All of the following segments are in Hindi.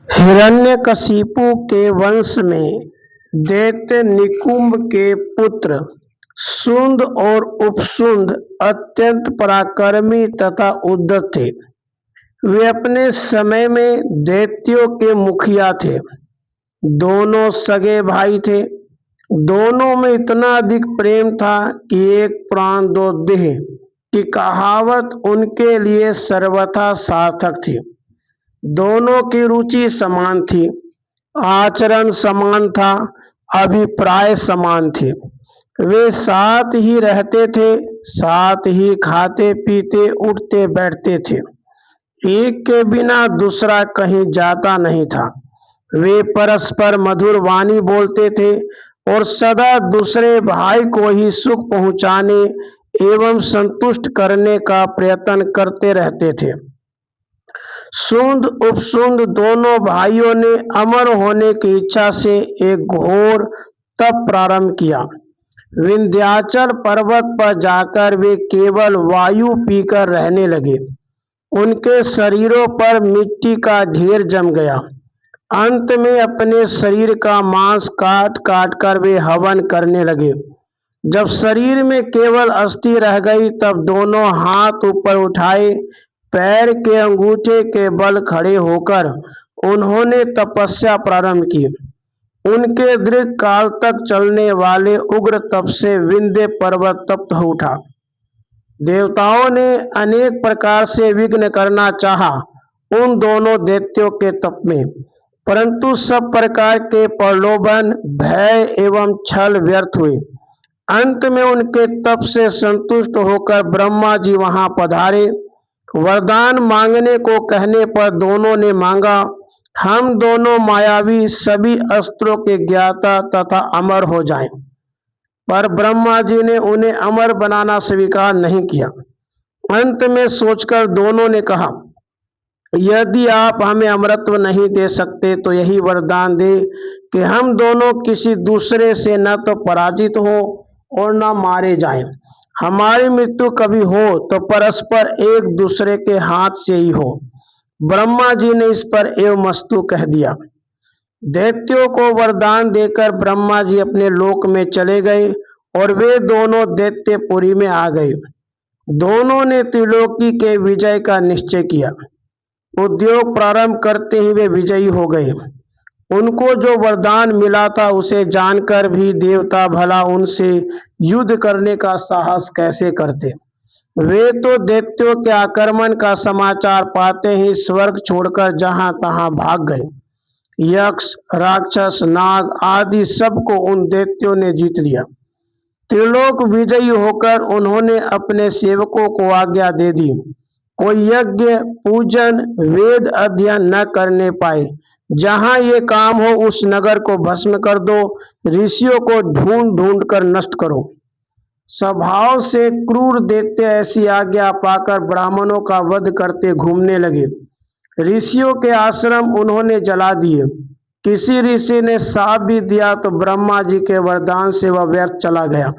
हिरण्यकशिपु के वंश में दैत्य निकुंभ के पुत्र सुंद और उपसुंद अत्यंत पराक्रमी तथा उद्धत थे। वे अपने समय में दैत्यों के मुखिया थे। दोनों सगे भाई थे। दोनों में इतना अधिक प्रेम था कि एक प्राण दो देह की कहावत उनके लिए सर्वथा सार्थक थी। दोनों की रुचि समान थी, आचरण समान था, अभिप्राय समान थे। वे साथ ही रहते थे, साथ ही खाते पीते उठते बैठते थे। एक के बिना दूसरा कहीं जाता नहीं था। वे परस्पर मधुर वाणी बोलते थे और सदा दूसरे भाई को ही सुख पहुंचाने एवं संतुष्ट करने का प्रयत्न करते रहते थे। सुंद उपसुंद दोनों भाइयों ने अमर होने की इच्छा से एक घोर तप प्रारंभ किया। विंध्याचल पर्वत पर जाकर वे केवल वायु पीकर रहने लगे। उनके शरीरों पर मिट्टी का ढेर जम गया। अंत में अपने शरीर का मांस काट काट कर वे हवन करने लगे। जब शरीर में केवल अस्थि रह गई तब दोनों हाथ ऊपर उठाए पैर के अंगूठे के बल खड़े होकर उन्होंने तपस्या प्रारंभ की। उनके दीर्घ काल तक चलने वाले उग्र तप से विंध्य पर्वत तप्त हो उठा। देवताओं ने अनेक प्रकार से विघ्न करना चाहा उन दोनों दैत्यों के तप में, परंतु सब प्रकार के प्रलोभन, भय एवं छल व्यर्थ हुए। अंत में उनके तप से संतुष्ट होकर ब्रह्मा जी वहां पधारे। वरदान मांगने को कहने पर दोनों ने मांगा, हम दोनों मायावी सभी अस्त्रों के ज्ञाता तथा अमर हो जाएं। पर ब्रह्मा जी ने उन्हें अमर बनाना स्वीकार नहीं किया। अंत में सोचकर दोनों ने कहा, यदि आप हमें अमरत्व नहीं दे सकते तो यही वरदान दे कि हम दोनों किसी दूसरे से न तो पराजित हो और न मारे जाएं। हमारी मृत्यु कभी हो तो परस्पर एक दूसरे के हाथ से ही हो। ब्रह्मा जी ने इस पर एवमस्तु कह दिया। दैत्यों को वरदान देकर ब्रह्मा जी अपने लोक में चले गए और वे दोनों दैत्यपुरी में आ गए। दोनों ने त्रिलोकी के विजय का निश्चय किया। उद्योग प्रारंभ करते ही वे विजयी हो गए। उनको जो वरदान मिला था उसे जानकर भी देवता भला उनसे युद्ध करने का साहस कैसे करते। वे तो दैत्यों के आक्रमण का समाचार पाते ही स्वर्ग छोड़कर जहां तहां भाग गए। यक्ष, राक्षस, नाग आदि सबको उन दैत्यों ने जीत लिया। त्रिलोक विजयी होकर उन्होंने अपने सेवकों को आज्ञा दे दी, कोई यज्ञ, पूजन, वेद अध्ययन न करने पाए। जहां ये काम हो उस नगर को भस्म कर दो, ऋषियों को ढूंढ ढूंढ कर नष्ट करो। स्वभाव से क्रूर दैत्य ऐसी आज्ञा पाकर ब्राह्मणों का वध करते घूमने लगे। ऋषियों के आश्रम उन्होंने जला दिए। किसी ऋषि ने साप भी दिया तो ब्रह्मा जी के वरदान से वह व्यर्थ चला गया।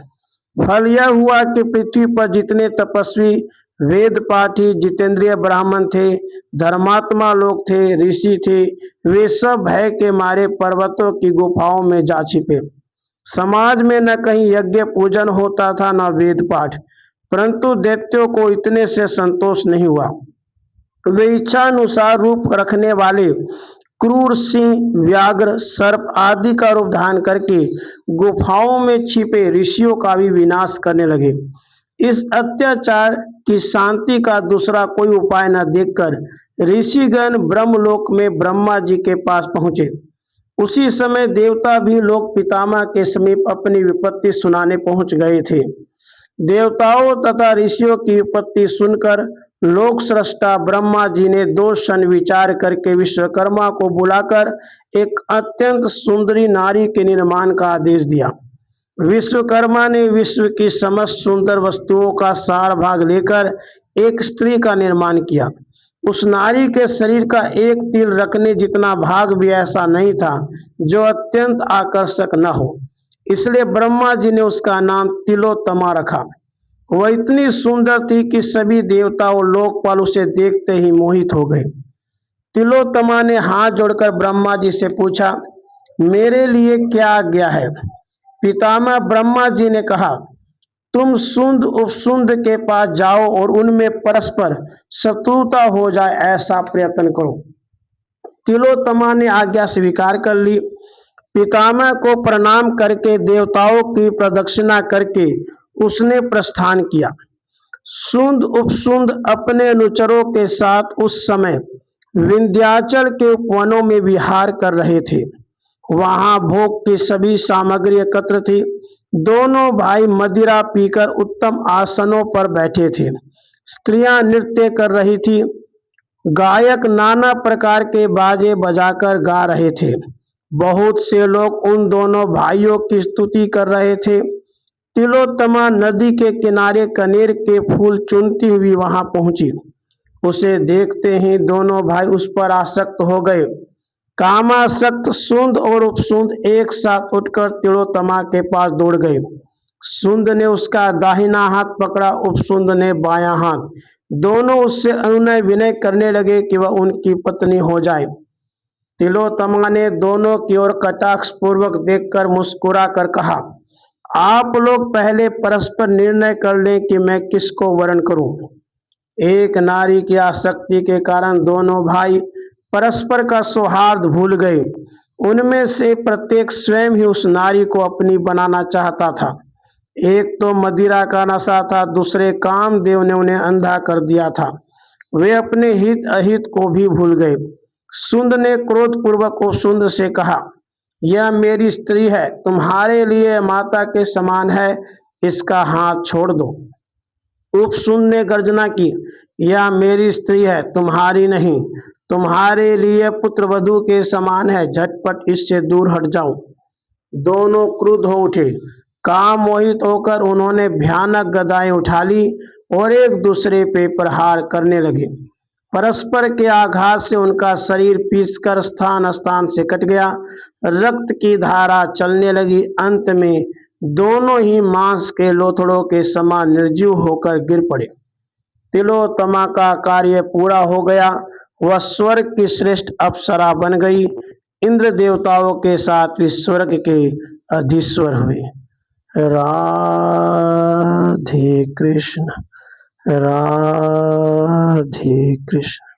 फल यह हुआ कि पृथ्वी पर जितने तपस्वी, वेद पाठी, जितेंद्रिय ब्राह्मण थे, धर्मात्मा लोग थे, ऋषि थे, वे सब भय के मारे पर्वतों की गुफाओं में जा छिपे। समाज में न कहीं यज्ञ पूजन होता था न वेद पाठ, परंतु दैत्यों को इतने से संतोष नहीं हुआ। वे इच्छा अनुसार रूप रखने वाले क्रूर सिंह, व्याघ्र, सर्प आदि का रूप धारण करके गुफाओं में छिपे ऋषियों का भी विनाश करने लगे। इस अत्याचार की शांति का दूसरा कोई उपाय न देखकर ऋषिगण ब्रह्मलोक में ब्रह्मा जी के पास पहुंचे। उसी समय देवता भी लोक पितामह के समीप अपनी विपत्ति सुनाने पहुंच गए थे। देवताओं तथा ऋषियों की विपत्ति सुनकर लोक सृष्टा ब्रह्मा जी ने दो क्षण विचार करके विश्वकर्मा को बुलाकर एक अत्यंत सुंदरी नारी के निर्माण का आदेश दिया। विश्वकर्मा ने विश्व की समस्त सुंदर वस्तुओं का सार भाग लेकर एक स्त्री का निर्माण किया। उस नारी के शरीर का एक तिल रखने जितना भाग भी ऐसा नहीं था जो अत्यंत आकर्षक न हो, इसलिए ब्रह्मा जी ने उसका नाम तिलोत्तमा रखा। वह इतनी सुंदर थी कि सभी देवता और लोकपाल उसे देखते ही मोहित हो गए। तिलोत्तमा ने हाथ जोड़कर ब्रह्मा जी से पूछा, मेरे लिए क्या आज्ञा है? पितामह ब्रह्मा जी ने कहा, तुम सुंद उपसुंद के पास जाओ और उनमें परस्पर शत्रुता हो जाए ऐसा प्रयत्न करो। तिलोत्तमा ने आज्ञा स्वीकार कर ली। पितामह को प्रणाम करके देवताओं की प्रदक्षिणा करके उसने प्रस्थान किया। सुंद उपसुंद अपने अनुचरों के साथ उस समय विंध्याचल के उपवनों में विहार कर रहे थे। वहां भोग की सभी सामग्री एकत्र थी। दोनों भाई मदिरा पीकर उत्तम आसनों पर बैठे थे। स्त्रियां नृत्य कर रही थी। गायक नाना प्रकार के बाजे बजाकर गा रहे थे। बहुत से लोग उन दोनों भाइयों की स्तुति कर रहे थे। तिलोत्तमा नदी के किनारे कनेर के फूल चुनती हुई वहां पहुंची। उसे देखते ही दोनों भाई उस पर आसक्त हो गए। कामासक्त सुंद और उपसुंद एक साथ उठकर तिलोत्तमा के पास दौड़ गए। सुंद ने उसका दाहिना हाथ पकड़ा, उपसुंद ने बायां हाथ। दोनों उससे अनुनय विनय करने लगे कि वह उनकी पत्नी हो जाए। तिलोत्तमा ने दोनों की ओर कटाक्ष पूर्वक देखकर मुस्कुरा कर कहा, आप लोग पहले परस्पर निर्णय कर लें कि मैं किसको वरण करूं। एक नारी की आसक्ति के कारण दोनों भाई परस्पर का सौहार्द भूल गए। उनमें से प्रत्येक स्वयं ही उस नारी को अपनी बनाना चाहता था। एक तो मदिरा का नशा था, दूसरे कामदेव ने उन्हें अंधा कर दिया था। वे अपने हित अहित को भी भूल गए। सुंद ने क्रोधपूर्वक उपसुंद से कहा, यह मेरी स्त्री है, तुम्हारे लिए माता के समान है, इसका हाथ छोड़ दो। उपसुंद ने गर्जना की, यह मेरी स्त्री है, तुम्हारी नहीं, तुम्हारे लिए पुत्रवधू के समान है, झटपट इससे दूर हट जाओ। दोनों क्रुद्ध हो उठे। काम मोहित होकर उन्होंने भयानक गदाएं उठा ली और एक दूसरे पे प्रहार करने लगे। परस्पर के आघात से उनका शरीर पीसकर स्थान स्थान से कट गया। रक्त की धारा चलने लगी। अंत में दोनों ही मांस के लोथड़ों के समान निर्जीव होकर गिर पड़े। तिलोत्तमा का कार्य पूरा हो गया। वह स्वर्ग की श्रेष्ठ अप्सरा बन गई। इंद्र देवताओं के साथ भी स्वर्ग के अधीश्वर हुए। राधे कृष्ण, राधे कृष्ण।